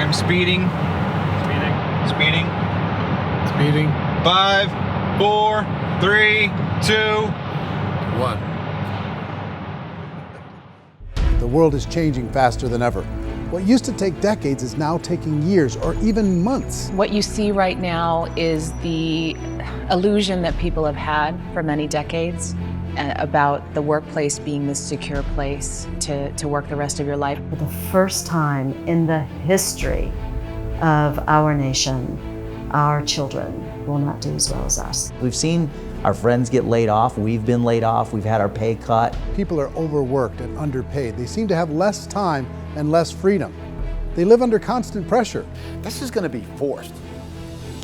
I'm speeding. Speeding. 5, 4, 3, 2, 1. The world is changing faster than ever. What used to take decades is now taking years or even months. What you see right now is the illusion that people have had for many decades about the workplace being this secure place to work the rest of your life. For the first time in the history of our nation, our children will not do as well as us. We've seen our friends get laid off, we've been laid off, we've had our pay cut. People are overworked and underpaid. They seem to have less time and less freedom. They live under constant pressure. This is going to be forced.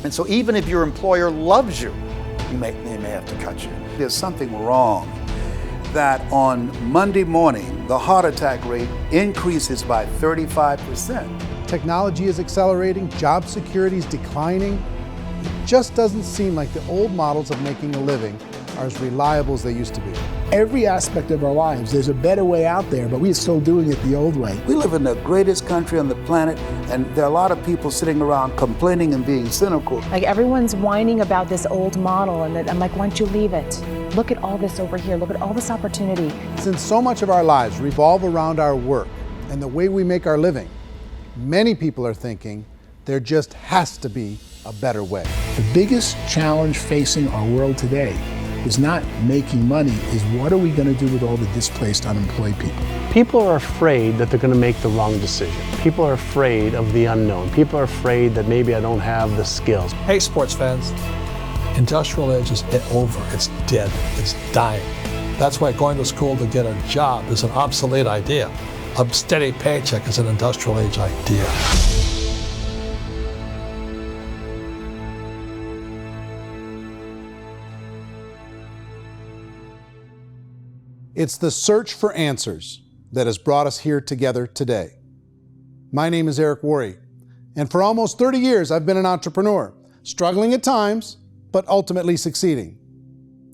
And so even if your employer loves you, they may have to cut you. There's something wrong that on Monday morning, the heart attack rate increases by 35%. Technology is accelerating, job security is declining. It just doesn't seem like the old models of making a living are as reliable as they used to be. Every aspect of our lives, there's a better way out there, but we're still doing it the old way. We live in the greatest country on the planet, and there are a lot of people sitting around complaining and being cynical. Like everyone's whining about this old model, and I'm like, why don't you leave it? Look at all this over here. Look at all this opportunity. Since so much of our lives revolve around our work and the way we make our living, many people are thinking there just has to be a better way. The biggest challenge facing our world today is not making money, is what are we going to do with all the displaced, unemployed people? People are afraid that they're going to make the wrong decision. People are afraid of the unknown. People are afraid that maybe I don't have the skills. Hey, sports fans. Industrial age is over. It's dead. It's dying. That's why going to school to get a job is an obsolete idea. A steady paycheck is an industrial age idea. It's the search for answers that has brought us here together today. My name is Eric Worre, and for almost 30 years I've been an entrepreneur, struggling at times, but ultimately succeeding.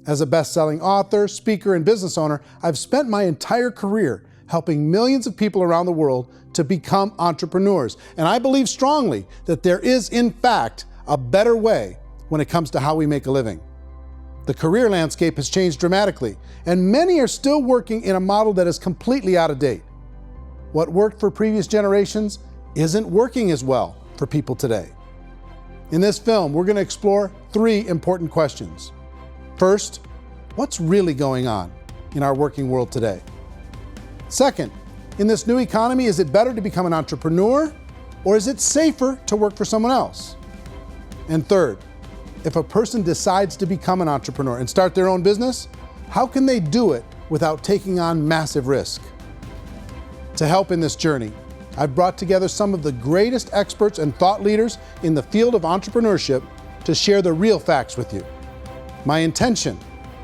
As a best-selling author, speaker, and business owner, I've spent my entire career helping millions of people around the world to become entrepreneurs. And I believe strongly that there is, in fact, a better way when it comes to how we make a living. The career landscape has changed dramatically, and many are still working in a model that is completely out of date. What worked for previous generations isn't working as well for people today. In this film, we're going to explore 3 important questions. First, what's really going on in our working world today? Second, in this new economy, is it better to become an entrepreneur, or is it safer to work for someone else? And third, if a person decides to become an entrepreneur and start their own business, how can they do it without taking on massive risk? To help in this journey, I've brought together some of the greatest experts and thought leaders in the field of entrepreneurship to share the real facts with you. My intention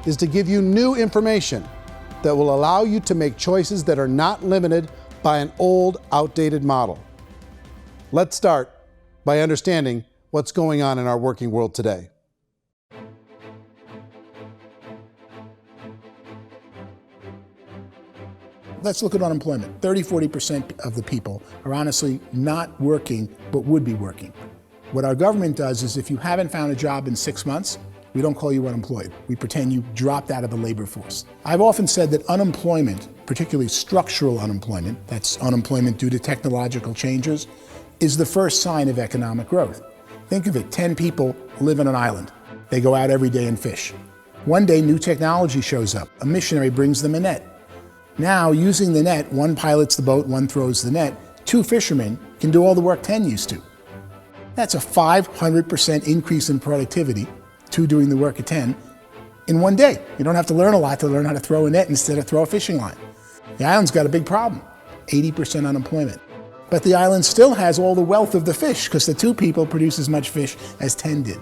is to give you new information that will allow you to make choices that are not limited by an old, outdated model. Let's start by understanding what's going on in our working world today. Let's look at unemployment. 30–40% of the people are honestly not working, but would be working. What our government does is if you haven't found a job in 6 months, we don't call you unemployed. We pretend you dropped out of the labor force. I've often said that unemployment, particularly structural unemployment, that's unemployment due to technological changes, is the first sign of economic growth. Think of it, 10 people live on an island. They go out every day and fish. One day, new technology shows up. A missionary brings them a net. Now, using the net, one pilots the boat, one throws the net. 2 fishermen can do all the work 10 used to. That's a 500% increase in productivity, 2 doing the work of 10, in one day. You don't have to learn a lot to learn how to throw a net instead of throw a fishing line. The island's got a big problem, 80% unemployment. But the island still has all the wealth of the fish because the 2 people produce as much fish as 10 did.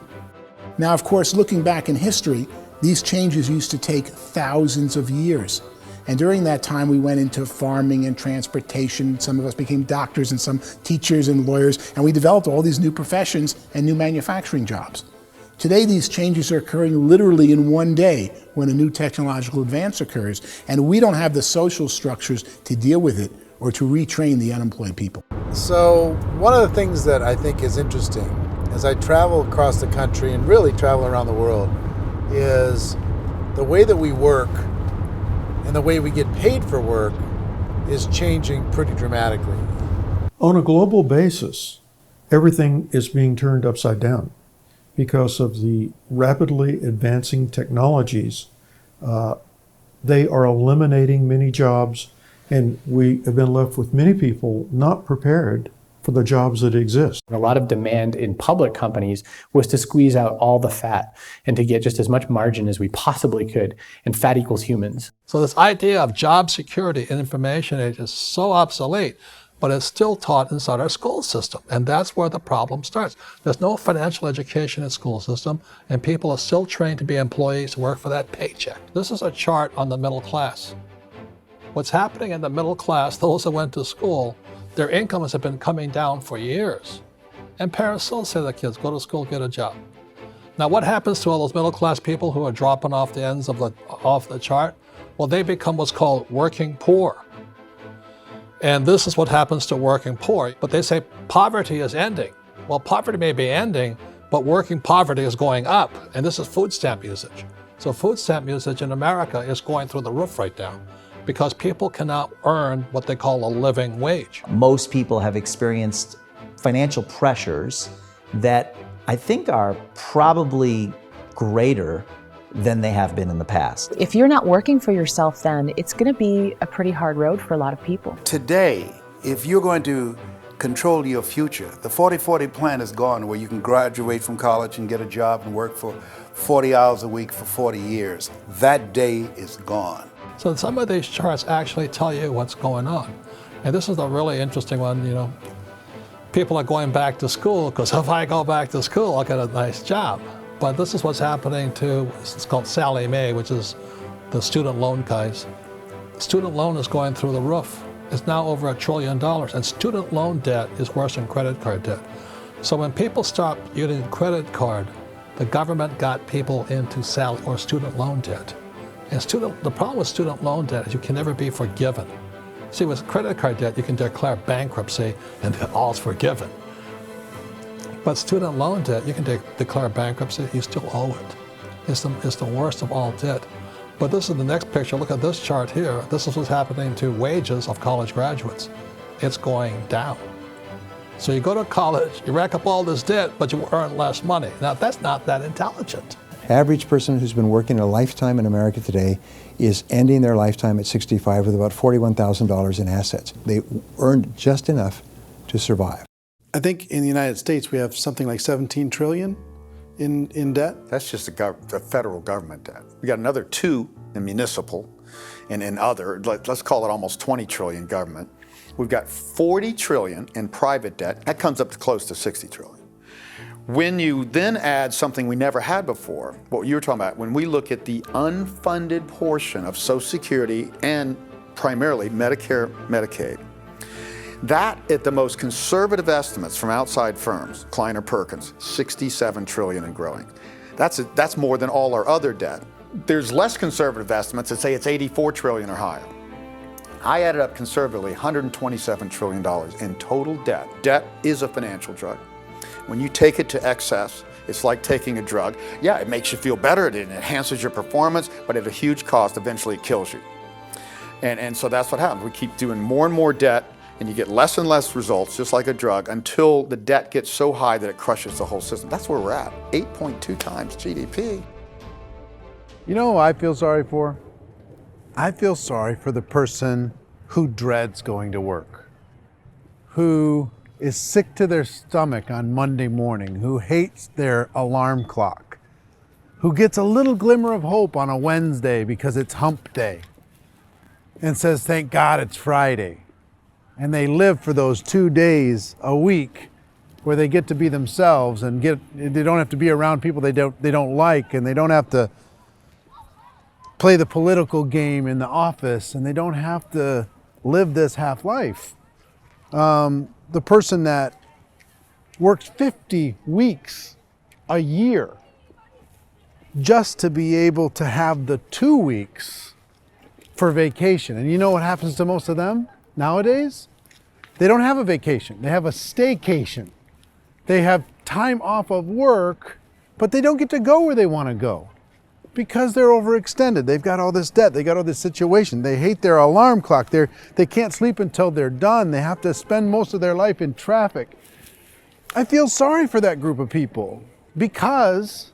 Now, of course, looking back in history, these changes used to take thousands of years. And during that time, we went into farming and transportation. Some of us became doctors and some teachers and lawyers, and we developed all these new professions and new manufacturing jobs. Today, these changes are occurring literally in one day when a new technological advance occurs, and we don't have the social structures to deal with it or to retrain the unemployed people. So one of the things that I think is interesting as I travel across the country and really travel around the world is the way that we work and the way we get paid for work is changing pretty dramatically. On a global basis, everything is being turned upside down because of the rapidly advancing technologies. They are eliminating many jobs, and we have been left with many people not prepared for the jobs that exist. A lot of demand in public companies was to squeeze out all the fat and to get just as much margin as we possibly could, and fat equals humans. So this idea of job security in information age is so obsolete, but it's still taught inside our school system. And that's where the problem starts. There's no financial education in the school system, and people are still trained to be employees who work for that paycheck. This is a chart on the middle class. What's happening in the middle class, those that went to school, their incomes have been coming down for years. And parents still say to their kids, go to school, get a job. Now what happens to all those middle class people who are dropping off the ends of the chart? Well, they become what's called working poor. And this is what happens to working poor. But they say poverty is ending. Well, poverty may be ending, but working poverty is going up. And this is food stamp usage. So food stamp usage in America is going through the roof right now because people cannot earn what they call a living wage. Most people have experienced financial pressures that I think are probably greater than they have been in the past. If you're not working for yourself, then it's going to be a pretty hard road for a lot of people. Today, if you're going to control your future, the 40-40 plan is gone, where you can graduate from college and get a job and work for 40 hours a week for 40 years. That day is gone. So some of these charts actually tell you what's going on. And this is a really interesting one, you know. People are going back to school because if I go back to school, I'll get a nice job. But this is what's happening to, it's called Sallie Mae, which is the student loan guys. Student loan is going through the roof. It's now over $1 trillion, and student loan debt is worse than credit card debt. So when people stopped using credit card, the government got people into student loan debt. And the problem with student loan debt is you can never be forgiven. See, with credit card debt, you can declare bankruptcy and then all's forgiven. But student loan debt, you can declare bankruptcy, you still owe it. It's the worst of all debt. But this is the next picture. Look at this chart here. This is what's happening to wages of college graduates. It's going down. So you go to college, you rack up all this debt, but you earn less money. Now, that's not that intelligent. Average person who's been working a lifetime in America today is ending their lifetime at 65 with about $41,000 in assets. They earned just enough to survive. I think in the United States we have something like 17 trillion in debt. That's just the federal government debt. We got another 2 in municipal and in other, let's call it almost 20 trillion government. We've got 40 trillion in private debt. That comes up to close to 60 trillion. When you then add something we never had before, what you were talking about, when we look at the unfunded portion of Social Security and primarily Medicare, Medicaid, that at the most conservative estimates from outside firms, Kleiner Perkins, 67 trillion and growing. That's more than all our other debt. There's less conservative estimates that say it's 84 trillion or higher. I added up conservatively $127 trillion in total debt. Debt is a financial drug. When you take it to excess, it's like taking a drug. Yeah, it makes you feel better, it enhances your performance, but at a huge cost, eventually it kills you. And so that's what happens. We keep doing more and more debt, and you get less and less results, just like a drug, until the debt gets so high that it crushes the whole system. That's where we're at, 8.2 times GDP. You know who I feel sorry for? I feel sorry for the person who dreads going to work, who is sick to their stomach on Monday morning, who hates their alarm clock, who gets a little glimmer of hope on a Wednesday because it's hump day and says, thank God it's Friday. And they live for those 2 days a week where they get to be themselves and they don't have to be around people they don't like, and they don't have to play the political game in the office, and they don't have to live this half life. The person that works 50 weeks a year just to be able to have the 2 weeks for vacation. And you know what happens to most of them? Nowadays, they don't have a vacation. They have a staycation. They have time off of work, but they don't get to go where they want to go because they're overextended. They've got all this debt. They got all this situation. They hate their alarm clock. They can't sleep until they're done. They have to spend most of their life in traffic. I feel sorry for that group of people because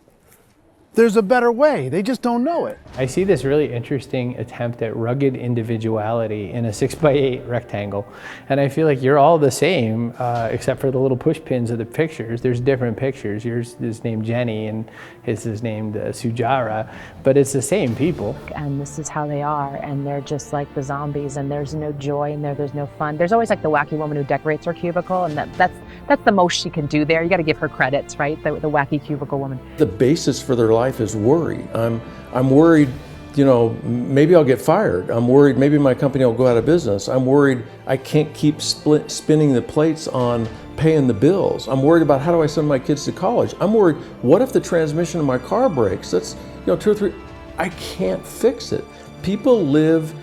there's a better way. They just don't know it. I see this really interesting attempt at rugged individuality in a 6x8 rectangle. And I feel like you're all the same, except for the little push pins of the pictures. There's different pictures. Yours is named Jenny and his is named Sujara, but it's the same people. And this is how they are, and they're just like the zombies, and there's no joy in there, there's no fun. There's always like the wacky woman who decorates her cubicle, and that's the most she can do there. You got to give her credits, right? The wacky cubicle woman. The basis for their life is worry. I'm worried, you know, maybe I'll get fired. I'm worried maybe my company will go out of business. I'm worried I can't keep spinning the plates on paying the bills. I'm worried about how do I send my kids to college. I'm worried, what if the transmission of my car breaks? That's, you know, 2 or 3, I can't fix it. People live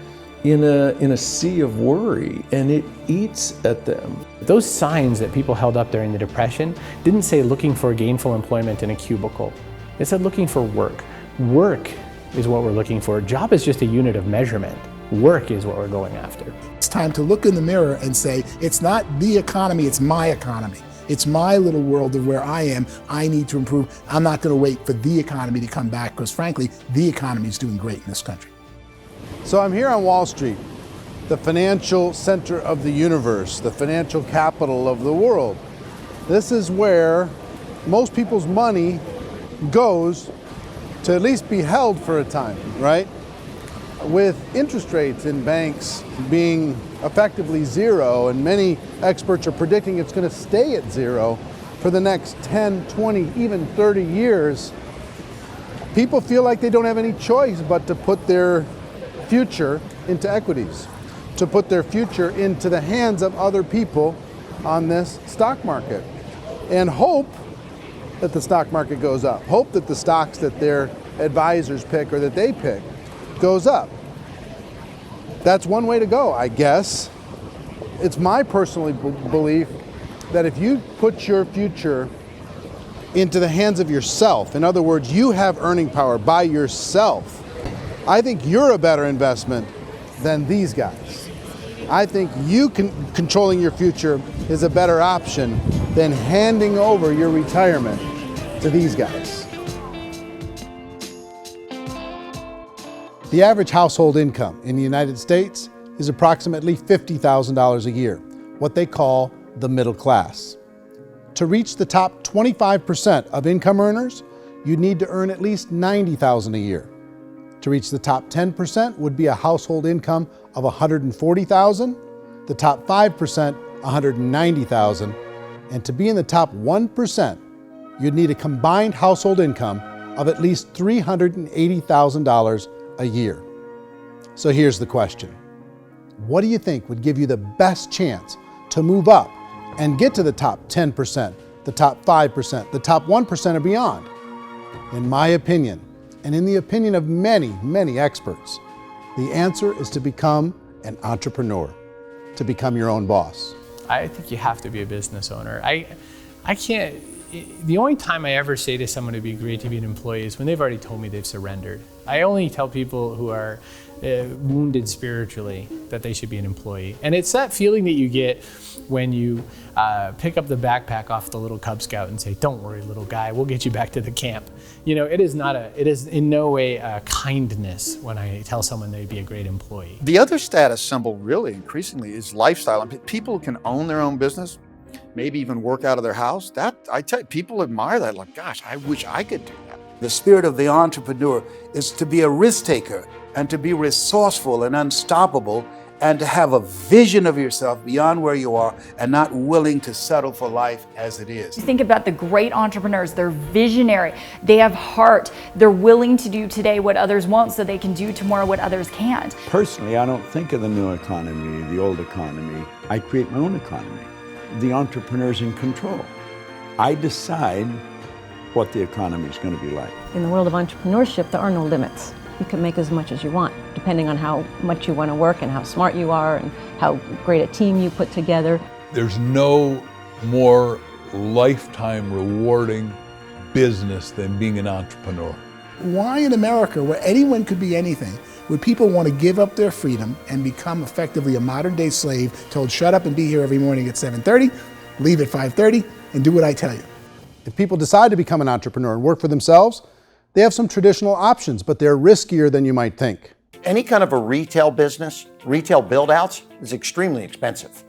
in a sea of worry, and it eats at them. Those signs that people held up during the Depression didn't say looking for gainful employment in a cubicle. It said looking for work. Work is what we're looking for. Job is just a unit of measurement. Work is what we're going after. It's time to look in the mirror and say, it's not the economy, it's my economy. It's my little world of where I am. I need to improve. I'm not going to wait for the economy to come back because frankly, the economy is doing great in this country. So I'm here on Wall Street, the financial center of the universe, the financial capital of the world. This is where most people's money goes to at least be held for a time, right? With interest rates in banks being effectively zero, and many experts are predicting it's going to stay at zero for the next 10, 20, even 30 years, people feel like they don't have any choice but to put their future into equities, to put their future into the hands of other people on this stock market, and hope that the stock market goes up, hope that the stocks that their advisors pick or that they pick goes up. That's one way to go, I guess. It's my personal belief that if you put your future into the hands of yourself, in other words, you have earning power by yourself, I think you're a better investment than these guys. I think you controlling your future is a better option than handing over your retirement to these guys. The average household income in the United States is approximately $50,000 a year, what they call the middle class. To reach the top 25% of income earners, you'd need to earn at least $90,000 a year. To reach the top 10% would be a household income of $140,000, the top 5%, $190,000, and to be in the top 1%, you'd need a combined household income of at least $380,000 a year. So here's the question. What do you think would give you the best chance to move up and get to the top 10%, the top 5%, the top 1% or beyond? In my opinion, and in the opinion of many, many experts, the answer is to become an entrepreneur, to become your own boss. I think you have to be a business owner. I can't, the only time I ever say to someone it'd be great to be an employee is when they've already told me they've surrendered. I only tell people who are wounded spiritually that they should be an employee. And it's that feeling that you get when you pick up the backpack off the little Cub Scout and say, "Don't worry, little guy, we'll get you back to the camp." You know, it is in no way a kindness when I tell someone they'd be a great employee. The other status symbol really increasingly is lifestyle. I mean, people can own their own business, maybe even work out of their house. That, I tell you, people admire that. Like, gosh, I wish I could do that. The spirit of the entrepreneur is to be a risk taker and to be resourceful and unstoppable and to have a vision of yourself beyond where you are and not willing to settle for life as it is. Think about the great entrepreneurs. They're visionary. They have heart. They're willing to do today what others won't so they can do tomorrow what others can't. Personally, I don't think of the new economy, the old economy. I create my own economy. The entrepreneur's in control. I decide what the economy is going to be like. In the world of entrepreneurship, there are no limits. You can make as much as you want, depending on how much you want to work and how smart you are and how great a team you put together. There's no more lifetime rewarding business than being an entrepreneur. Why in America, where anyone could be anything, would people want to give up their freedom and become effectively a modern-day slave, told shut up and be here every morning at 7:30, leave at 5:30, and do what I tell you? If people decide to become an entrepreneur and work for themselves, they have some traditional options, but they're riskier than you might think. Any kind of a retail business, retail build-outs, is extremely expensive.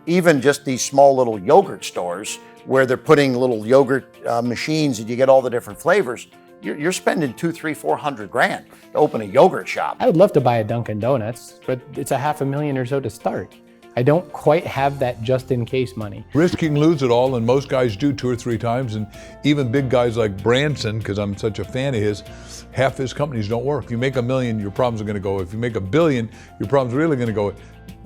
Even just these small little yogurt stores where they're putting little yogurt machines and you get all the different flavors, you're spending $200,000, $300,000, $400,000 to open a yogurt shop. I would love to buy a Dunkin' Donuts, but it's $500,000 or so to start. I don't quite have that just in case money. Risk you can lose it all, and most guys do 2 or 3 times, and even big guys like Branson, because I'm such a fan of his, half his companies don't work. If you make $1 million, your problems are gonna go. If you make $1 billion, your problem's really gonna go.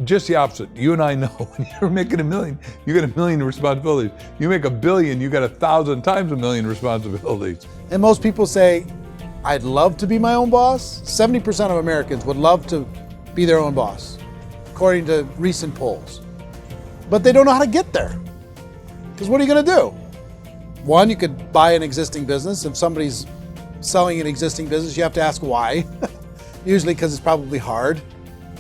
Just the opposite. You and I know when you're making $1 million, you get $1 million responsibilities. You make $1 billion, you got 1,000 times $1 million responsibilities. And most people say, I'd love to be my own boss. 70% of Americans would love to be their own boss, according to recent polls. But they don't know how to get there. Because what are you gonna do? One, you could buy an existing business. If somebody's selling an existing business, you have to ask why. Usually because it's probably hard.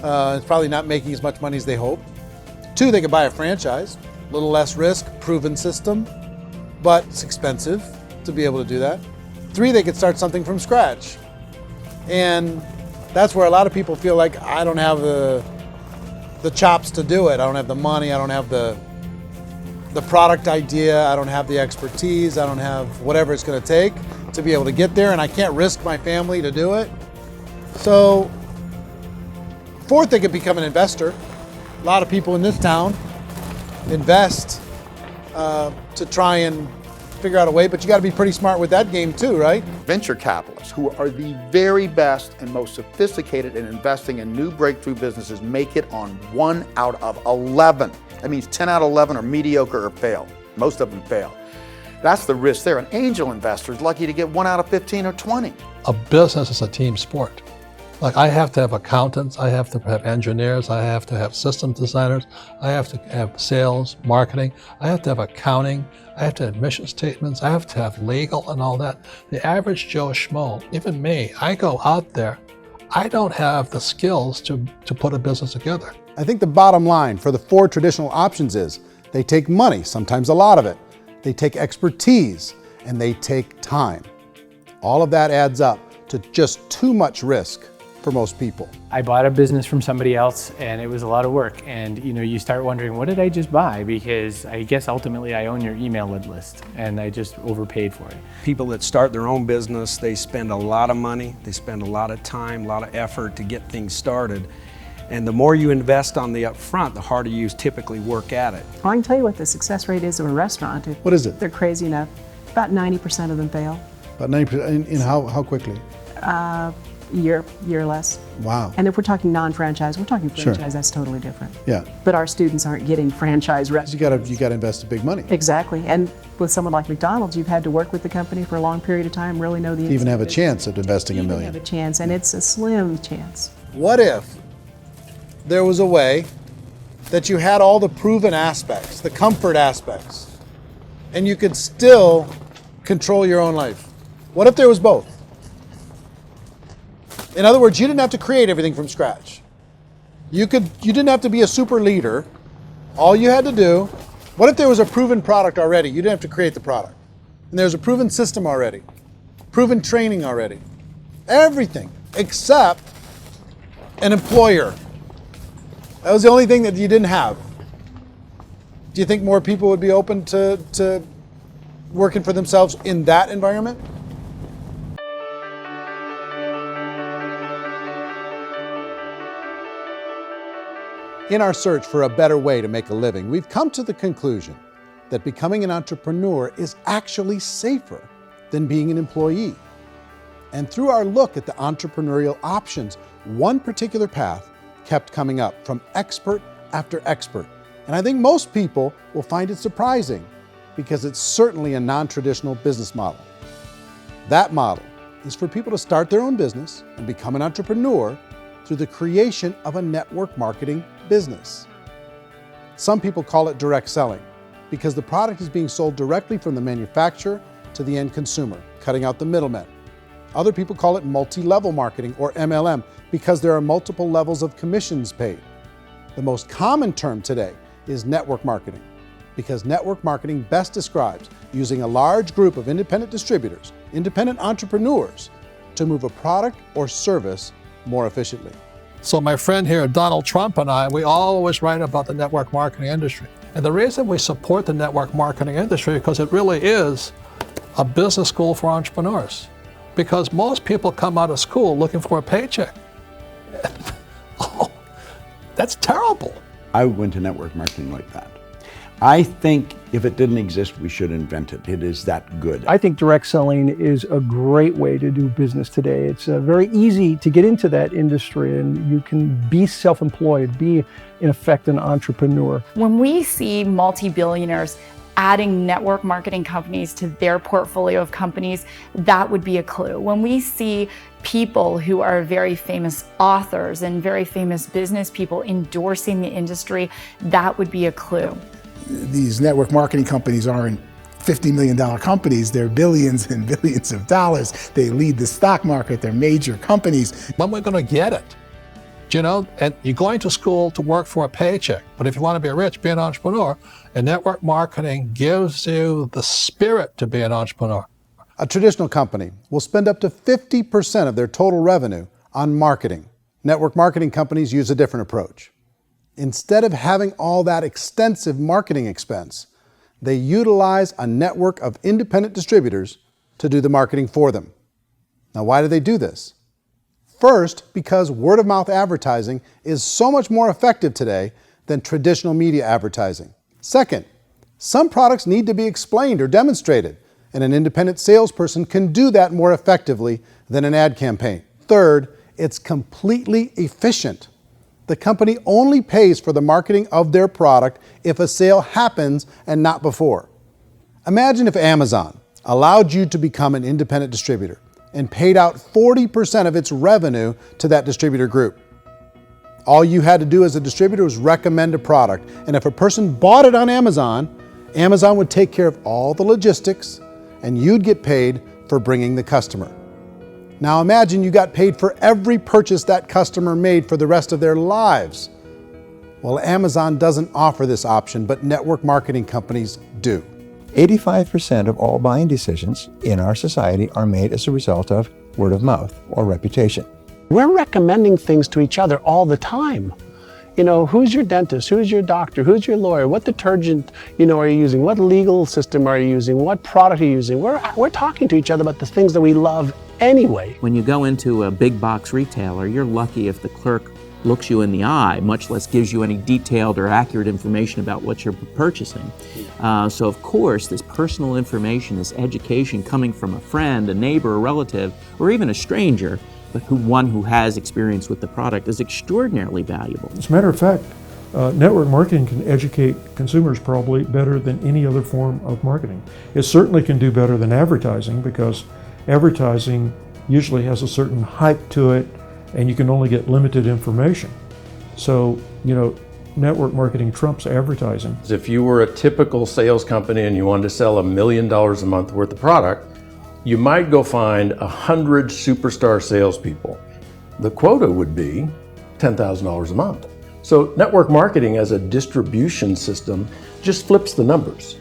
It's probably not making as much money as they hope. 2, they could buy a franchise, a little less risk, proven system, but it's expensive to be able to do that. 3, they could start something from scratch. And that's where a lot of people feel like, I don't have the chops to do it. I don't have the money, I don't have the product idea, I don't have the expertise, I don't have whatever it's gonna take to be able to get there, and I can't risk my family to do it. So, 4th, they could become an investor. A lot of people in this town invest to try and figure out a way, but you got to be pretty smart with that game too, right? Venture capitalists, who are the very best and most sophisticated in investing in new breakthrough businesses, make it on 1 out of 11. That means 10 out of 11 are mediocre or fail. Most of them fail. That's the risk there. An angel investor is lucky to get 1 out of 15 or 20. A business is a team sport. Like, I have to have accountants, I have to have engineers, I have to have systems designers, I have to have sales, marketing, I have to have accounting, I have to have mission statements, I have to have legal and all that. The average Joe Schmo, even me, I go out there, I don't have the skills to put a business together. I think the bottom line for the 4 traditional options is they take money, sometimes a lot of it. They take expertise, and they take time. All of that adds up to just too much risk for most people. I bought a business from somebody else and it was a lot of work. And you start wondering, what did I just buy? Because I guess ultimately I own your email list and I just overpaid for it. People that start their own business, they spend a lot of money, they spend a lot of time, a lot of effort to get things started. And the more you invest on the upfront, the harder you typically work at it. I can tell you what the success rate is of a restaurant. What is it? They're crazy enough. About 90% of them fail. About 90%, in how quickly? Year less. Wow. And if we're talking non-franchise, we're talking franchise, Sure. That's totally different. Yeah. But our students aren't getting franchise restaurants. You gotta invest big money. Exactly. And with someone like McDonald's, you've had to work with the company for a long period of time, really know the To even have a business. chance at investing $1 million. Have a chance, and it's a slim chance. What if there was a way that you had all the proven aspects, the comfort aspects, and you could still control your own life? What if there was both? In other words, you didn't have to create everything from scratch. You didn't have to be a super leader. All you had to do, what if there was a proven product already? You didn't have to create the product. And there's a proven system already, proven training already. Everything except an employer. That was the only thing that you didn't have. Do you think more people would be open to working for themselves in that environment? In our search for a better way to make a living, we've come to the conclusion that becoming an entrepreneur is actually safer than being an employee. And through our look at the entrepreneurial options, one particular path kept coming up from expert after expert. And I think most people will find it surprising because it's certainly a non-traditional business model. That model is for people to start their own business and become an entrepreneur through the creation of a network marketing business. Some people call it direct selling because the product is being sold directly from the manufacturer to the end consumer, cutting out the middlemen. Other people call it multi-level marketing, or MLM, because there are multiple levels of commissions paid. The most common term today is network marketing, because network marketing best describes using a large group of independent distributors, independent entrepreneurs, to move a product or service more efficiently. So my friend here, Donald Trump, and I, we always write about the network marketing industry. And the reason we support the network marketing industry is because it really is a business school for entrepreneurs. Because most people come out of school looking for a paycheck. Oh, that's terrible. I went to network marketing like that. I think if it didn't exist, we should invent it. It is that good. I think direct selling is a great way to do business today. It's very easy to get into that industry, and you can be self-employed, be in effect an entrepreneur. When we see multi-billionaires adding network marketing companies to their portfolio of companies, that would be a clue. When we see people who are very famous authors and very famous business people endorsing the industry, that would be a clue. These network marketing companies aren't $50 million companies, they're billions and billions of dollars. They lead the stock market, they're major companies. When we're going to get it? You know, and you're going to school to work for a paycheck, but if you want to be rich, be an entrepreneur, and network marketing gives you the spirit to be an entrepreneur. A traditional company will spend up to 50% of their total revenue on marketing. Network marketing companies use a different approach. Instead of having all that extensive marketing expense, they utilize a network of independent distributors to do the marketing for them. Now, why do they do this? First, because word-of-mouth advertising is so much more effective today than traditional media advertising. Second, some products need to be explained or demonstrated, and an independent salesperson can do that more effectively than an ad campaign. Third, it's completely efficient. The company only pays for the marketing of their product if a sale happens and not before. Imagine if Amazon allowed you to become an independent distributor and paid out 40% of its revenue to that distributor group. All you had to do as a distributor was recommend a product, and if a person bought it on Amazon, Amazon would take care of all the logistics, and you'd get paid for bringing the customer. Now imagine you got paid for every purchase that customer made for the rest of their lives. Well, Amazon doesn't offer this option, but network marketing companies do. 85% of all buying decisions in our society are made as a result of word of mouth or reputation. We're recommending things to each other all the time. You know, who's your dentist? Who's your doctor? Who's your lawyer? What detergent, are you using? What legal system are you using? What product are you using? We're talking to each other about the things that we love anyway. When you go into a big box retailer, you're lucky if the clerk looks you in the eye, much less gives you any detailed or accurate information about what you're purchasing. So of course, this personal information, this education coming from a friend, a neighbor, a relative, or even a stranger, but one who has experience with the product is extraordinarily valuable. As a matter of fact, network marketing can educate consumers probably better than any other form of marketing. It certainly can do better than advertising because advertising usually has a certain hype to it and you can only get limited information. So, network marketing trumps advertising. If you were a typical sales company and you wanted to sell $1 million a month worth of product, you might go find 100 superstar salespeople. The quota would be $10,000 a month. So network marketing as a distribution system just flips the numbers.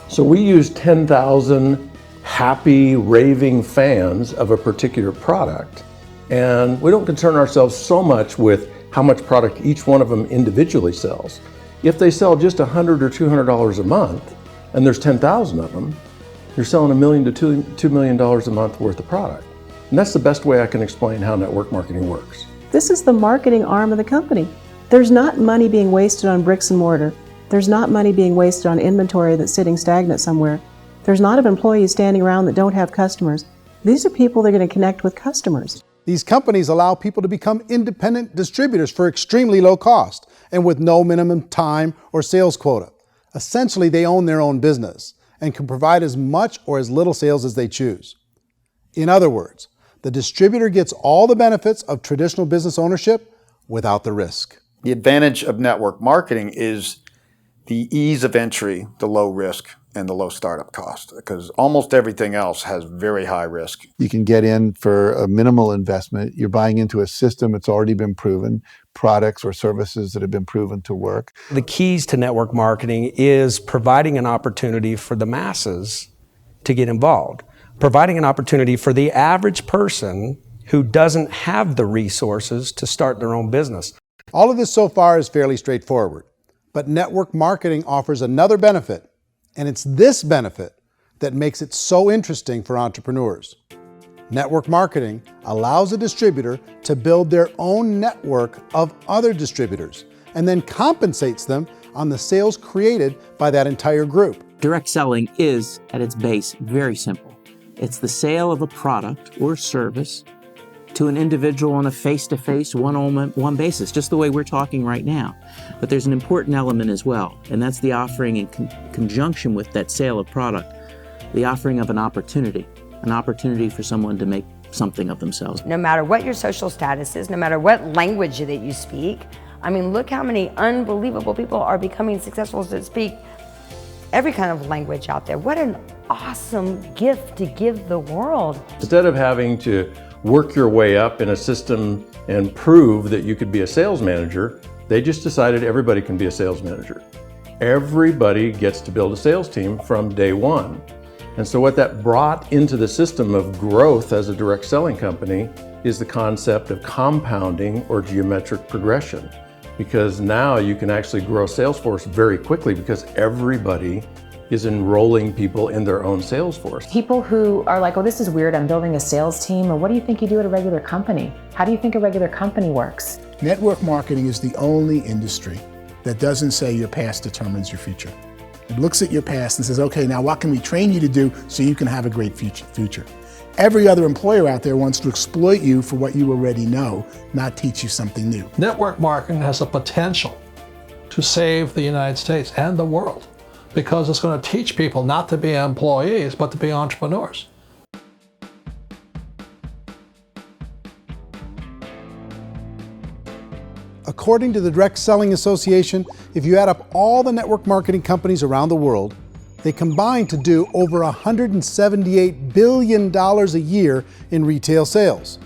So we use 10,000 happy, raving fans of a particular product, and we don't concern ourselves so much with how much product each one of them individually sells. If they sell just $100 or $200 a month, and there's 10,000 of them, you're selling $1 million to $2 million a month worth of product. And that's the best way I can explain how network marketing works. This is the marketing arm of the company. There's not money being wasted on bricks and mortar. There's not money being wasted on inventory that's sitting stagnant somewhere. There's not of employees standing around that don't have customers. These are people that are going to connect with customers. These companies allow people to become independent distributors for extremely low cost and with no minimum time or sales quota. Essentially, they own their own business and can provide as much or as little sales as they choose. In other words, the distributor gets all the benefits of traditional business ownership without the risk. The advantage of network marketing is the ease of entry, the low risk, and the low startup cost, because almost everything else has very high risk. You can get in for a minimal investment. You're buying into a system that's already been proven, products or services that have been proven to work. The keys to network marketing is providing an opportunity for the masses to get involved, providing an opportunity for the average person who doesn't have the resources to start their own business. All of this so far is fairly straightforward, but network marketing offers another benefit, and it's this benefit that makes it so interesting for entrepreneurs. Network marketing allows a distributor to build their own network of other distributors and then compensates them on the sales created by that entire group. Direct selling is, at its base, very simple. It's the sale of a product or service to an individual on a face-to-face, one-on-one basis, just the way we're talking right now. But there's an important element as well, and that's the offering in conjunction with that sale of product, the offering of an opportunity for someone to make something of themselves. No matter what your social status is, no matter what language that you speak, I mean, look how many unbelievable people are becoming successful to speak every kind of language out there. What an awesome gift to give the world. Instead of having to work your way up in a system and prove that you could be a sales manager, they just decided everybody can be a sales manager. Everybody gets to build a sales team from day one. And so what that brought into the system of growth as a direct selling company is the concept of compounding or geometric progression. Because now you can actually grow sales force very quickly because everybody is enrolling people in their own sales force. People who are like, oh, this is weird, I'm building a sales team, or what do you think you do at a regular company? How do you think a regular company works? Network marketing is the only industry that doesn't say your past determines your future. It looks at your past and says, okay, now what can we train you to do so you can have a great future? Every other employer out there wants to exploit you for what you already know, not teach you something new. Network marketing has the potential to save the United States and the world because it's going to teach people not to be employees, but to be entrepreneurs. According to the Direct Selling Association, if you add up all the network marketing companies around the world, they combine to do over $178 billion a year in retail sales.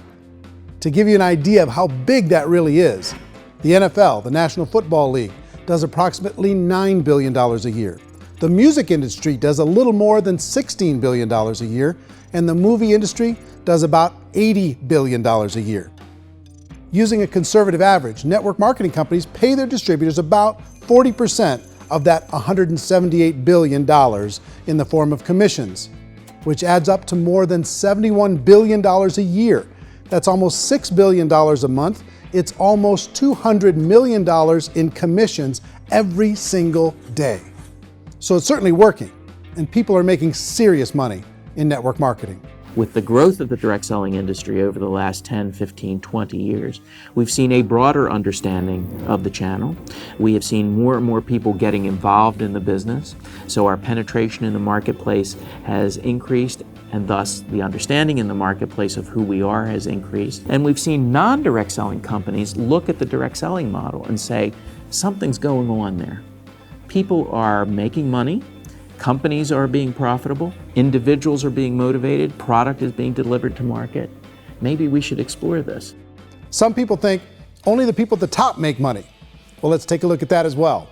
To give you an idea of how big that really is, the NFL, the National Football League, does approximately $9 billion a year. The music industry does a little more than $16 billion a year, and the movie industry does about $80 billion a year. Using a conservative average, network marketing companies pay their distributors about 40% of that $178 billion in the form of commissions, which adds up to more than $71 billion a year. That's almost $6 billion a month. It's almost $200 million in commissions every single day. So it's certainly working, and people are making serious money in network marketing. With the growth of the direct selling industry over the last 10, 15, 20 years, we've seen a broader understanding of the channel. We have seen more and more people getting involved in the business, so our penetration in the marketplace has increased, and thus the understanding in the marketplace of who we are has increased. And we've seen non-direct selling companies look at the direct selling model and say, something's going on there. People are making money, companies are being profitable, individuals are being motivated, product is being delivered to market. Maybe we should explore this. Some people think only the people at the top make money. Well, let's take a look at that as well.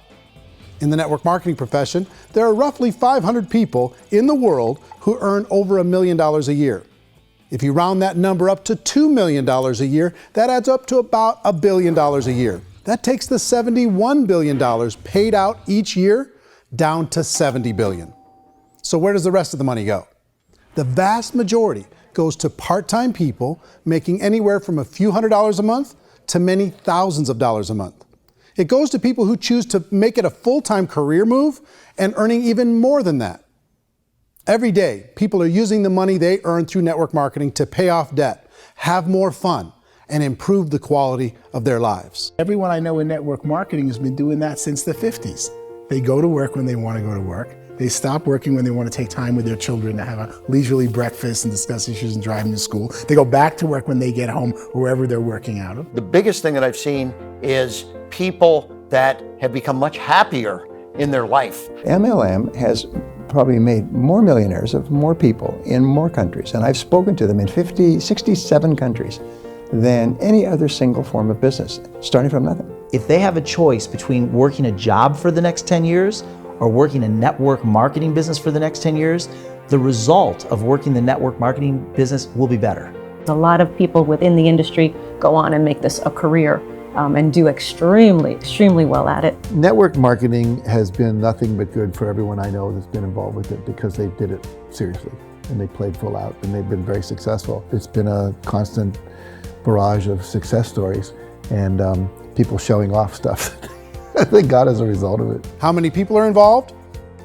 In the network marketing profession, there are roughly 500 people in the world who earn over $1 million a year. If you round that number up to $2 million a year, that adds up to about $1 billion a year. That takes the $71 billion paid out each year down to $70 billion. So where does the rest of the money go? The vast majority goes to part-time people making anywhere from a few $100s a month to many thousands of dollars a month. It goes to people who choose to make it a full-time career move and earning even more than that. Every day, people are using the money they earn through network marketing to pay off debt, have more fun, and improve the quality of their lives. Everyone I know in network marketing has been doing that since the 50s. They go to work when they want to go to work. They stop working when they want to take time with their children to have a leisurely breakfast and discuss issues and drive them to school. They go back to work when they get home or wherever they're working out of. The biggest thing that I've seen is people that have become much happier in their life. MLM has probably made more millionaires of more people in more countries, and I've spoken to them in 67 countries, than any other single form of business, starting from nothing. If they have a choice between working a job for the next 10 years or working a network marketing business for the next 10 years, the result of working the network marketing business will be better. A lot of people within the industry go on and make this a career and do extremely well at it. Network marketing has been nothing but good for everyone I know that's been involved with it because they did it seriously and they played full out and they've been very successful. It's been a constant barrage of success stories and people showing off stuff that they got as a result of it. How many people are involved?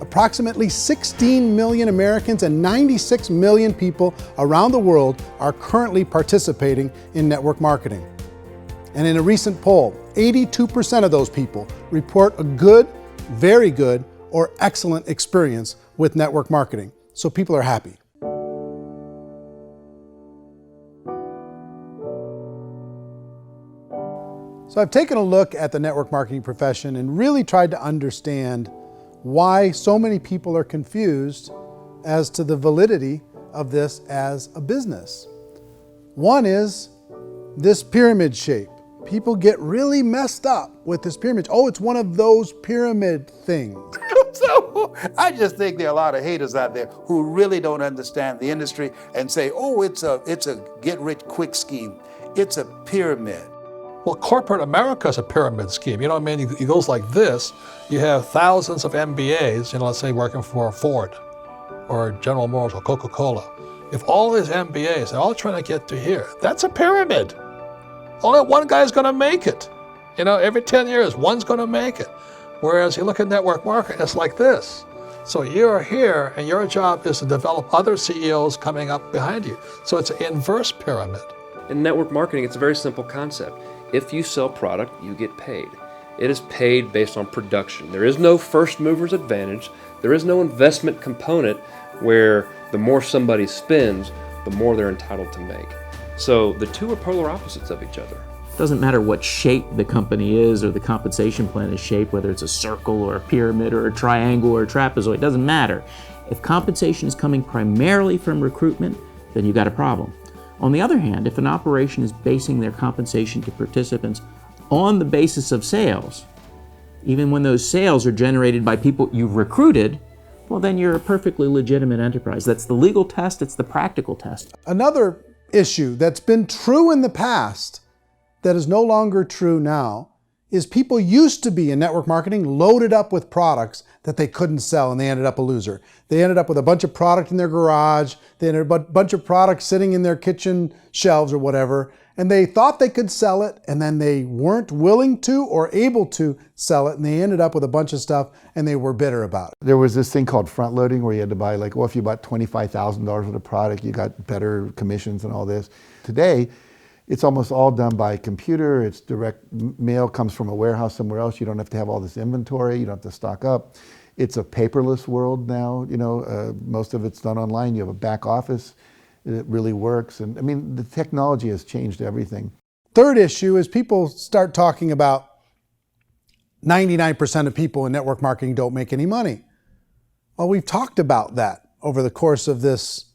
Approximately 16 million Americans and 96 million people around the world are currently participating in network marketing. And in a recent poll, 82% of those people report a good, very good, or excellent experience with network marketing. So people are happy. So I've taken a look at the network marketing profession and really tried to understand why so many people are confused as to the validity of this as a business. One is this pyramid shape. People get really messed up with this pyramid. Oh, it's one of those pyramid things. So I just think there are a lot of haters out there who really don't understand the industry and say, oh, it's a get-rich-quick scheme. It's a pyramid. Well, corporate America is a pyramid scheme. You know what I mean? It goes like this. You have thousands of MBAs, let's say working for Ford or General Motors or Coca-Cola. If all these MBAs are all trying to get to here, that's a pyramid. Only one guy is going to make it. Every 10 years, one's going to make it. Whereas you look at network marketing, it's like this. So you're here and your job is to develop other CEOs coming up behind you. So it's an inverse pyramid. In network marketing, it's a very simple concept. If you sell product, you get paid. It is paid based on production. There is no first mover's advantage. There is no investment component where the more somebody spends, the more they're entitled to make. So the two are polar opposites of each other. It doesn't matter what shape the company is or the compensation plan is shaped, whether it's a circle or a pyramid or a triangle or a trapezoid, it doesn't matter. If compensation is coming primarily from recruitment, then you've got a problem. On the other hand, if an operation is basing their compensation to participants on the basis of sales, even when those sales are generated by people you've recruited, well, then you're a perfectly legitimate enterprise. That's the legal test, it's the practical test. Another issue that's been true in the past that is no longer true now is people used to be in network marketing loaded up with products that they couldn't sell and they ended up a loser. They ended up with a bunch of product in their garage, they ended up with a bunch of products sitting in their kitchen shelves or whatever, and they thought they could sell it and then they weren't willing to or able to sell it and they ended up with a bunch of stuff and they were bitter about it. There was this thing called front loading where you had to buy if you bought $25,000 worth of product, you got better commissions and all this. Today, it's almost all done by computer. It's direct mail comes from a warehouse somewhere else. You don't have to have all this inventory. You don't have to stock up. It's a paperless world now. Most of it's done online. You have a back office. It really works. And the technology has changed everything. Third issue is people start talking about 99% of people in network marketing don't make any money. Well, we've talked about that over the course of this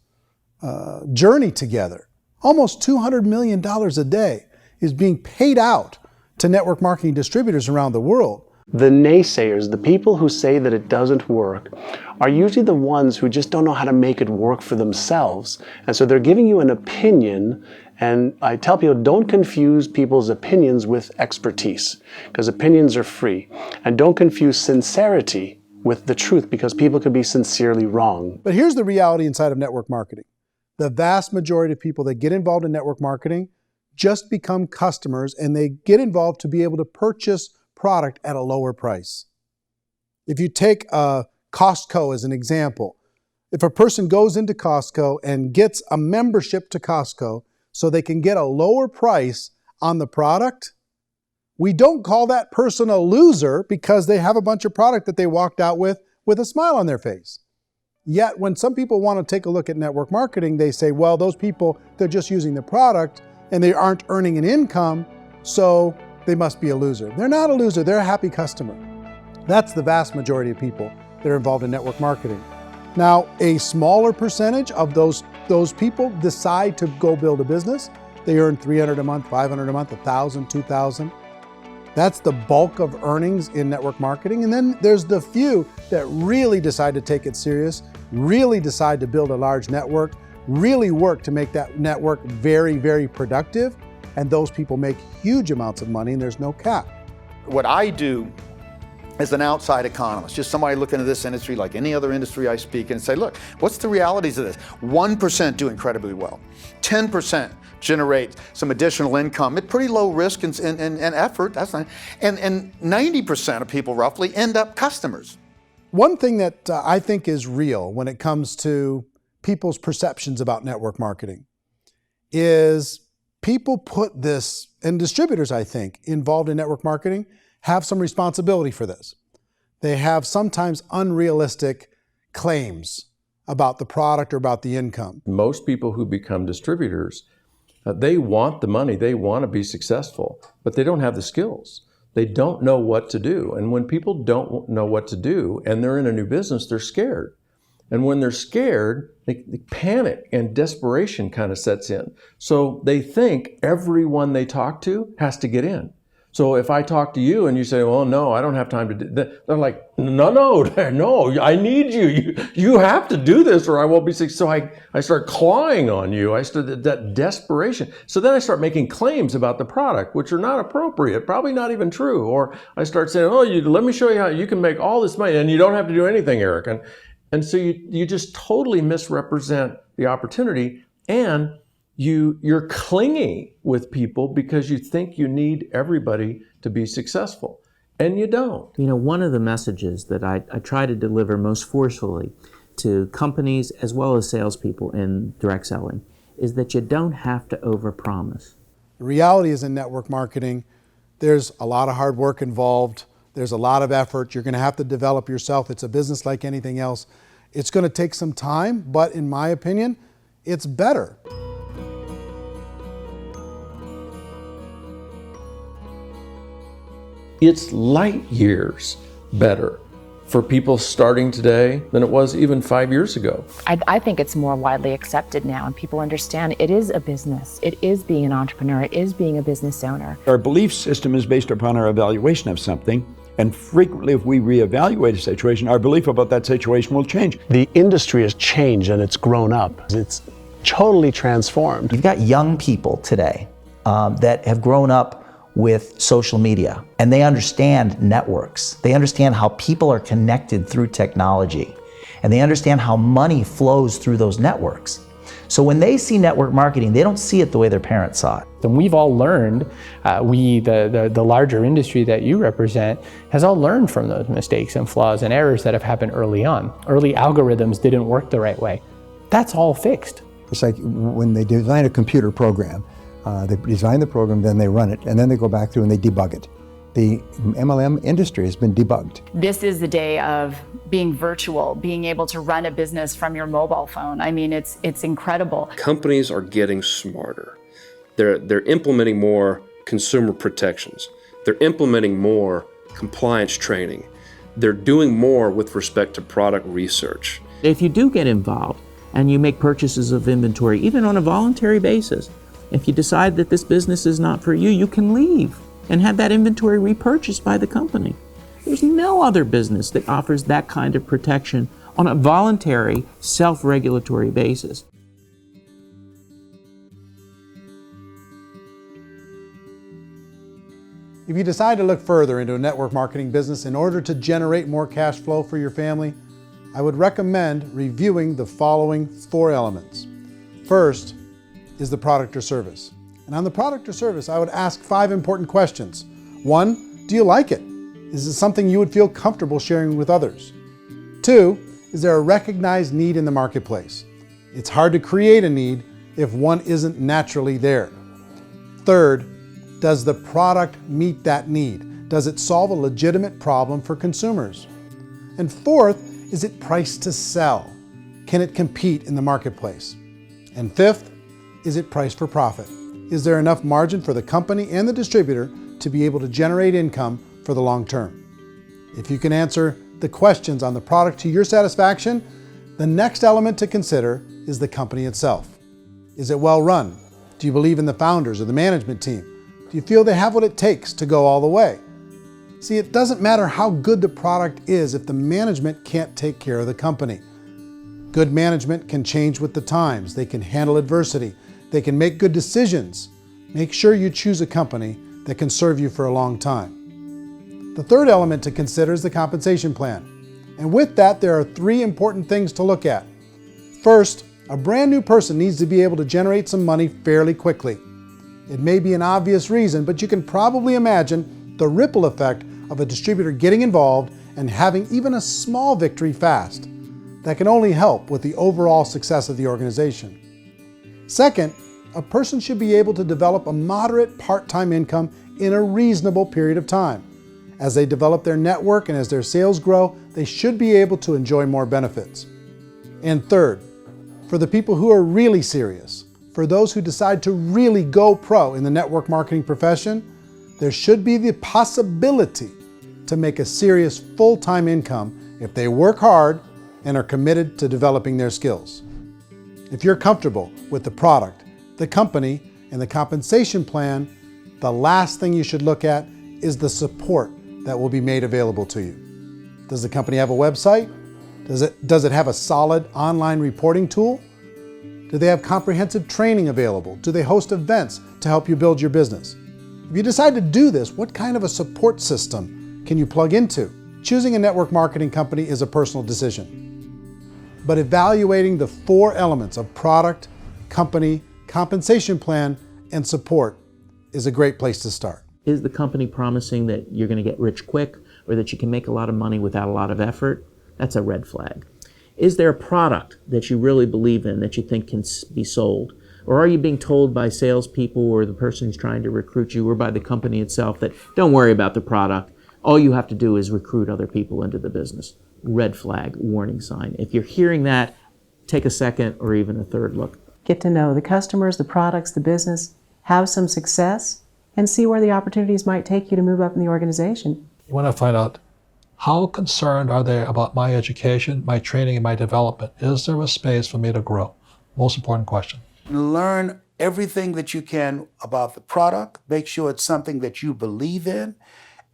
journey together. Almost $200 million a day is being paid out to network marketing distributors around the world. The naysayers, the people who say that it doesn't work, are usually the ones who just don't know how to make it work for themselves. And so they're giving you an opinion, and I tell people, don't confuse people's opinions with expertise, because opinions are free. And don't confuse sincerity with the truth, because people could be sincerely wrong. But here's the reality inside of network marketing. The vast majority of people that get involved in network marketing just become customers and they get involved to be able to purchase product at a lower price. If you take Costco as an example, if a person goes into Costco and gets a membership to Costco so they can get a lower price on the product, we don't call that person a loser because they have a bunch of product that they walked out with a smile on their face. Yet when some people want to take a look at network marketing, they say, well, those people, they're just using the product and they aren't earning an income, so they must be a loser. They're not a loser, they're a happy customer. That's the vast majority of people that are involved in network marketing. Now, a smaller percentage of those people decide to go build a business. They earn $300 a month, $500 a month, $1,000, $2,000. That's the bulk of earnings in network marketing. And then there's the few that really decide to take it serious, really decide to build a large network, really work to make that network very, very productive. And those people make huge amounts of money and there's no cap. What I do as an outside economist, just somebody looking at this industry like any other industry I speak and say, look, what's the realities of this? 1% do incredibly well. 10% generate some additional income at pretty low risk and effort. That's not, and 90% of people roughly end up customers. One thing that I think is real when it comes to people's perceptions about network marketing is people put this, and distributors, I think, involved in network marketing have some responsibility for this. They have sometimes unrealistic claims about the product or about the income. Most people who become distributors, they want the money, they want to be successful, but they don't have the skills. They don't know what to do. And when people don't know what to do and they're in a new business, they're scared. And when they're scared, they panic and desperation kind of sets in. So they think everyone they talk to has to get in. So if I talk to you and you say, well, no, I don't have time to do that, they're like, no, I need you. You have to do this or I won't be successful. So I start clawing on you. I start that desperation. So then I start making claims about the product, which are not appropriate, probably not even true. Or I start saying, oh, let me show you how you can make all this money and you don't have to do anything, Eric. And so you just totally misrepresent the opportunity, and you're clingy with people because you think you need everybody to be successful, and you don't. You know, one of the messages that I try to deliver most forcefully to companies as well as salespeople in direct selling is that you don't have to overpromise. The reality is in network marketing, there's a lot of hard work involved. There's a lot of effort. You're going to have to develop yourself. It's a business like anything else. It's going to take some time, but in my opinion, it's better. It's light years better for people starting today than it was even 5 years ago. I think it's more widely accepted now, and people understand it is a business. It is being an entrepreneur. It is being a business owner. Our belief system is based upon our evaluation of something, and frequently if we reevaluate a situation, our belief about that situation will change. The industry has changed and it's grown up. It's totally transformed. You've got young people today that have grown up with social media, and they understand networks. They understand how people are connected through technology, and they understand how money flows through those networks. So when they see network marketing, they don't see it the way their parents saw it. And we've all learned, the larger industry that you represent, has all learned from those mistakes and flaws and errors that have happened early on. Early algorithms didn't work the right way. That's all fixed. It's like when they design a computer program, they design the program, then they run it, and then they go back through and they debug it. The MLM industry has been debugged. This is the day of being virtual, being able to run a business from your mobile phone. I mean, it's incredible. Companies are getting smarter. They're implementing more consumer protections. They're implementing more compliance training. They're doing more with respect to product research. If you do get involved and you make purchases of inventory, even on a voluntary basis, if you decide that this business is not for you, you can leave and have that inventory repurchased by the company. There's no other business that offers that kind of protection on a voluntary, self-regulatory basis. If you decide to look further into a network marketing business in order to generate more cash flow for your family, I would recommend reviewing the following 4 elements. First is the product or service. And on the product or service, I would ask 5 important questions. 1, do you like it? Is it something you would feel comfortable sharing with others? 2, is there a recognized need in the marketplace? It's hard to create a need if one isn't naturally there. 3rd, does the product meet that need? Does it solve a legitimate problem for consumers? And 4th, is it priced to sell? Can it compete in the marketplace? And 5th, is it priced for profit? Is there enough margin for the company and the distributor to be able to generate income for the long term? If you can answer the questions on the product to your satisfaction, the next element to consider is the company itself. Is it well run? Do you believe in the founders or the management team? Do you feel they have what it takes to go all the way? See, it doesn't matter how good the product is if the management can't take care of the company. Good management can change with the times. They can handle adversity. They can make good decisions. Make sure you choose a company that can serve you for a long time. The third element to consider is the compensation plan. And with that, there are 3 important things to look at. First, a brand new person needs to be able to generate some money fairly quickly. It may be an obvious reason, but you can probably imagine the ripple effect of a distributor getting involved and having even a small victory fast. That can only help with the overall success of the organization. Second, a person should be able to develop a moderate part-time income in a reasonable period of time. As they develop their network and as their sales grow, they should be able to enjoy more benefits. And third, for the people who are really serious, for those who decide to really go pro in the network marketing profession, there should be the possibility to make a serious full-time income if they work hard and are committed to developing their skills. If you're comfortable with the product, the company, and the compensation plan, the last thing you should look at is the support that will be made available to you. Does the company have a website? Does it have a solid online reporting tool? Do they have comprehensive training available? Do they host events to help you build your business? If you decide to do this, what kind of a support system can you plug into? Choosing a network marketing company is a personal decision. But evaluating the 4 elements of product, company, compensation plan, and support is a great place to start. Is the company promising that you're going to get rich quick or that you can make a lot of money without a lot of effort? That's a red flag. Is there a product that you really believe in that you think can be sold? Or are you being told by salespeople or the person who's trying to recruit you or by the company itself that don't worry about the product, all you have to do is recruit other people into the business? Red flag, warning sign. If you're hearing that, take a second or even a third look. Get to know the customers, the products, the business, have some success, and see where the opportunities might take you to move up in the organization. You want to find out how concerned are they about my education, my training, and my development? Is there a space for me to grow? Most important question. Learn everything that you can about the product. Make sure it's something that you believe in,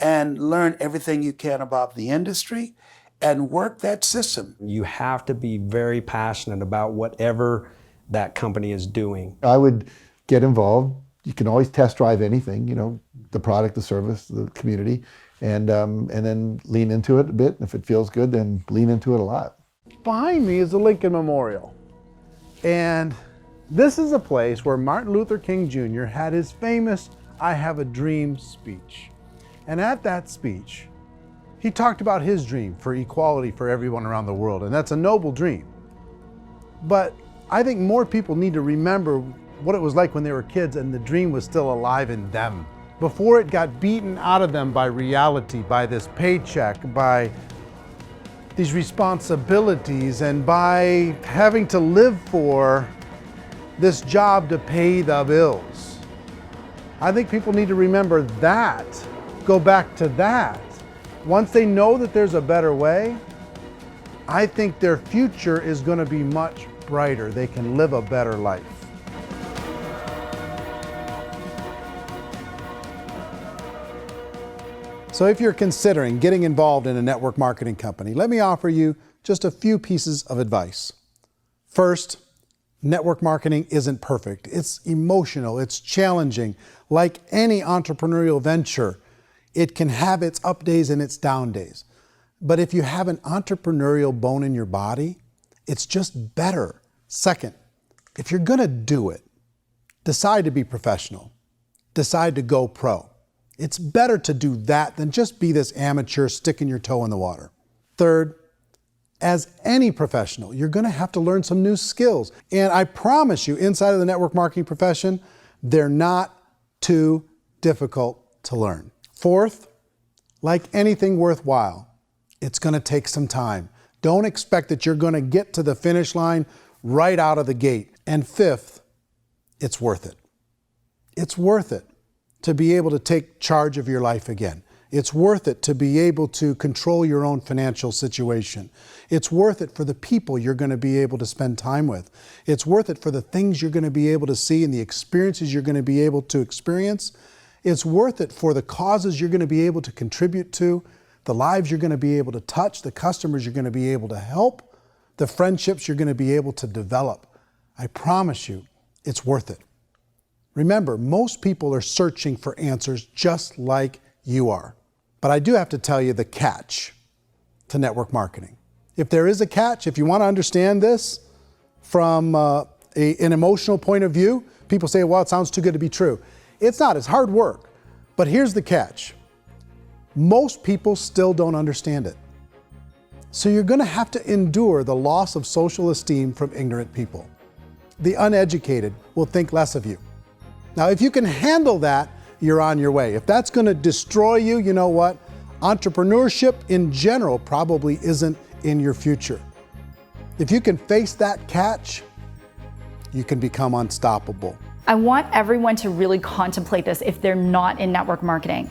and learn everything you can about the industry and work that system. You have to be very passionate about whatever that company is doing. I would get involved. You can always test drive anything, the product, the service, the community, and then lean into it a bit. If it feels good, then lean into it a lot. Behind me is the Lincoln Memorial. And this is a place where Martin Luther King Jr. had his famous "I Have a Dream" speech. And at that speech, he talked about his dream for equality for everyone around the world, and that's a noble dream. But I think more people need to remember what it was like when they were kids and the dream was still alive in them. Before it got beaten out of them by reality, by this paycheck, by these responsibilities, and by having to live for this job to pay the bills. I think people need to remember that, go back to that. Once they know that there's a better way, I think their future is going to be much brighter. They can live a better life. So if you're considering getting involved in a network marketing company, let me offer you just a few pieces of advice. First, network marketing isn't perfect. It's emotional, it's challenging. Like any entrepreneurial venture, it can have its up days and its down days. But if you have an entrepreneurial bone in your body, it's just better. Second, if you're gonna do it, decide to be professional. Decide to go pro. It's better to do that than just be this amateur sticking your toe in the water. Third, as any professional, you're gonna have to learn some new skills. And I promise you, inside of the network marketing profession, they're not too difficult to learn. Fourth, like anything worthwhile, it's gonna take some time. Don't expect that you're gonna get to the finish line right out of the gate. And fifth, it's worth it. It's worth it to be able to take charge of your life again. It's worth it to be able to control your own financial situation. It's worth it for the people you're going to be able to spend time with. It's worth it for the things you're going to be able to see and the experiences you're going to be able to experience. It's worth it for the causes you're going to be able to contribute to, the lives you're going to be able to touch, the customers you're going to be able to help, the friendships you're going to be able to develop. I promise you, it's worth it. Remember, most people are searching for answers just like you are. But I do have to tell you the catch to network marketing. If there is a catch, if you want to understand this from an emotional point of view, people say, well, it sounds too good to be true. It's not, it's hard work. But here's the catch. Most people still don't understand it. So you're going to have to endure the loss of social esteem from ignorant people. The uneducated will think less of you. Now, if you can handle that, you're on your way. If that's going to destroy you, you know what? Entrepreneurship in general probably isn't in your future. If you can face that catch, you can become unstoppable. I want everyone to really contemplate this if they're not in network marketing.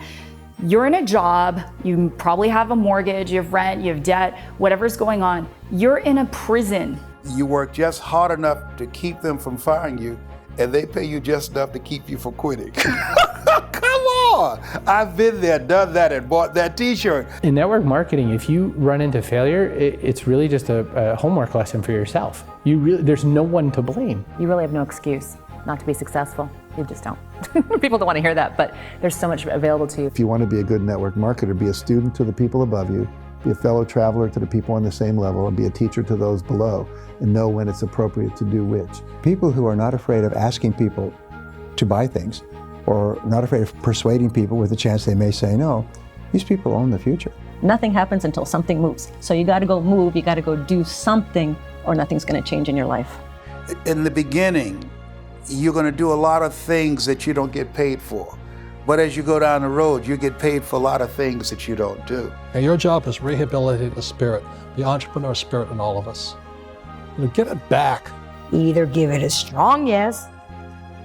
You're in a job, you probably have a mortgage, you have rent, you have debt, whatever's going on. You're in a prison. You work just hard enough to keep them from firing you, and they pay you just enough to keep you from quitting. Come on! I've been there, done that, and bought that t-shirt. In network marketing, if you run into failure, it's really just a homework lesson for yourself. There's no one to blame. You really have no excuse not to be successful. You just don't. People don't want to hear that, but there's so much available to you. If you want to be a good network marketer, be a student to the people above you, be a fellow traveler to the people on the same level, and be a teacher to those below, and know when it's appropriate to do which. People who are not afraid of asking people to buy things, or not afraid of persuading people with a chance they may say no, these people own the future. Nothing happens until something moves. So you got to go move, you got to go do something, or nothing's going to change in your life. In the beginning, you're going to do a lot of things that you don't get paid for. But as you go down the road, you get paid for a lot of things that you don't do. And your job is rehabilitate the spirit, the entrepreneur spirit in all of us. Get it back. Either give it a strong yes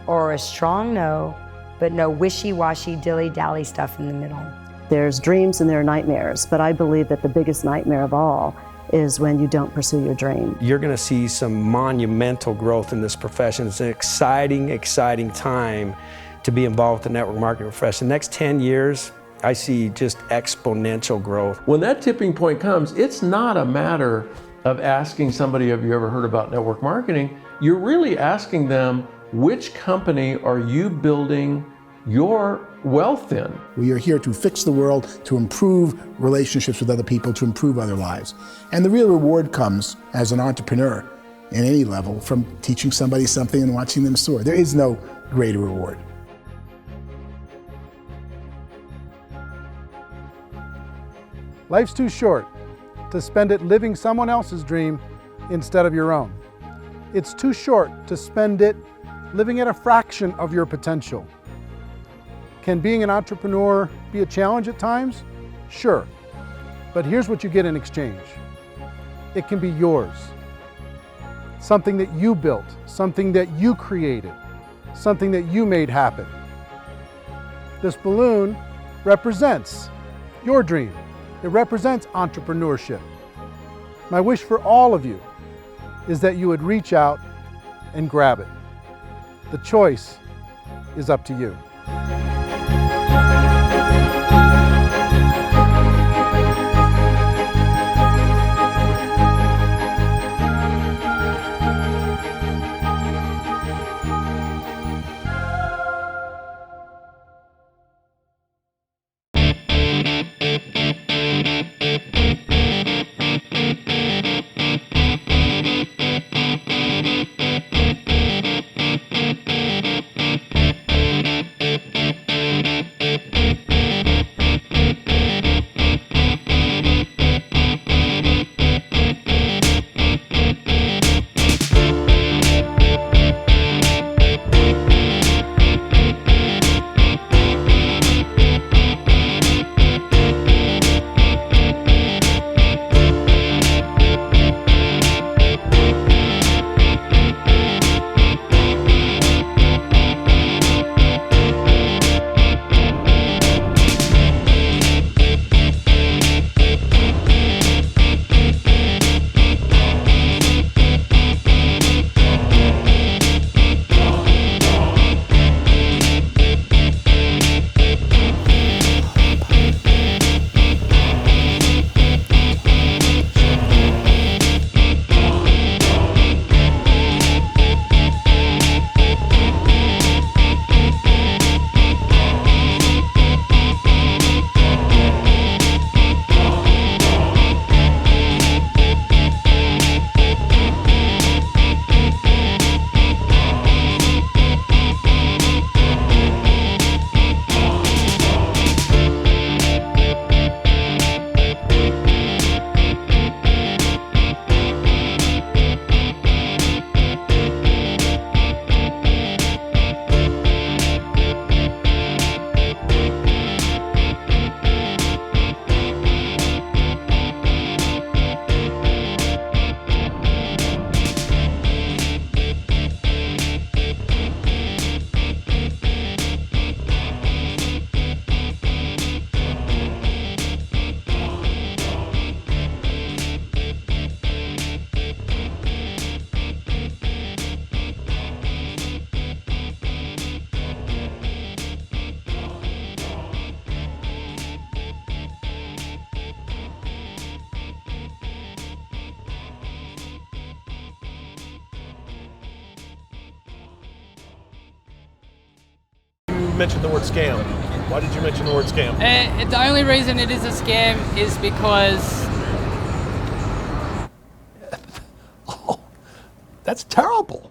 or a strong no, but no wishy-washy, dilly-dally stuff in the middle. There's dreams and there are nightmares, but I believe that the biggest nightmare of all is when you don't pursue your dream. You're going to see some monumental growth in this profession. It's an exciting, exciting time to be involved with the network marketing profession. The next 10 years, I see just exponential growth. When that tipping point comes, it's not a matter of asking somebody, have you ever heard about network marketing? You're really asking them, which company are you building your wealth in? We are here to fix the world, to improve relationships with other people, to improve other lives. And the real reward comes as an entrepreneur in any level from teaching somebody something and watching them soar. There is no greater reward. Life's too short to spend it living someone else's dream instead of your own. It's too short to spend it living at a fraction of your potential. Can being an entrepreneur be a challenge at times? Sure. But here's what you get in exchange. It can be yours. Something that you built, something that you created, something that you made happen. This balloon represents your dream. It represents entrepreneurship. My wish for all of you is that you would reach out and grab it. The choice is up to you. mention the word scam. Why did you mention the word scam? The only reason it is a scam is because... That's terrible.